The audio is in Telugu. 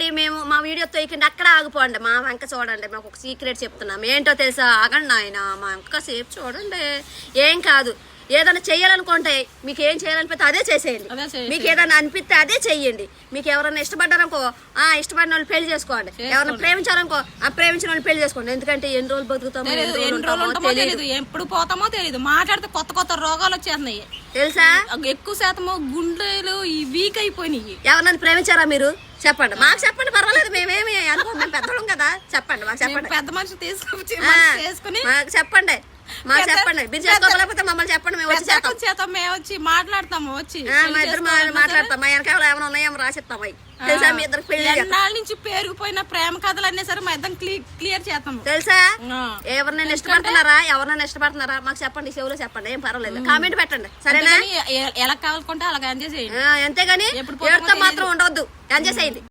ఆగండి, మేము మా వీడియో తోయకండి, అక్కడ ఆగిపోండి. మా వెంక చూడండి, మాకు ఒక సీక్రెట్ చెప్తున్నాం. ఏంటో తెలుసా? ఆగండి ఆయన, మా వెంక సేపు చూడండి. ఏం కాదు, ఏదైనా చెయ్యాలనుకుంటే మీకు ఏం చేయాలనిపిస్తే అదే చేసేయండి. మీకు ఏదైనా అనిపిస్తే అదే చెయ్యండి. మీకు ఎవరైనా ఇష్టపడ్డారనుకో, ఇష్టపడిన వాళ్ళు పెళ్లి చేసుకోండి. ఎవరైనా ప్రేమించారనుకో, ప్రేమించిన వాళ్ళు పెళ్లి చేసుకోండి. ఎందుకంటే ఎన్ని రోజులు బతుకుతామో, తెలియదు, ఎప్పుడు పోతామో తెలియదు. మాట్లాడితే కొత్త కొత్త రోగాలు వచ్చేస్తున్నాయి తెలుసా? ఎక్కువ శాతము గుండెలు వీక్ అయిపోయినాయి. ఎవరైనా ప్రేమించారా మీరు? చెప్పండి, మాకు చెప్పండి, పర్వాలేదు. మేమేమి అనుకుంటున్నాం, పెద్దలం కదా. చెప్పండి, మాకు చెప్పండి. పెద్ద మనిషి తీసుకొచ్చి మాకు చెప్పండి, మాకు చెప్పండి. మీరు చేసుకోకపోతే మమ్మల్ని చెప్పండి, మేము వచ్చి చేస్తాం. మేము వచ్చి మాట్లాడతాము. వచ్చి మా ఇద్దరు మాట్లాడతాం. మా వెనకాల ఏమైనా ఉన్నాయేమో రాసిస్తాం. తెలుసా? మీ ఇద్దరు పెళ్లి ఎన్నాళ్ళ నుంచి పేరుకుపోయిన ప్రేమ కథలు అన్నీ సరే మా ఇద్దరం క్లియర్ చేస్తాము. తెలుసా? ఎవరినైనా ఇష్టపడుతున్నారా? మాకు చెప్పండి, చెవులో చెప్పండి, ఏం పర్వాలేదు. కామెంట్ పెట్టండి, సరేనా? ఎలా కావాలనుకుంటే అలాగ ఎంజాయ్ చేయండి. అంతేగాని ఎవరితో మాత్రం ఉండవద్దు, ఎంజాయ్ చేయండి.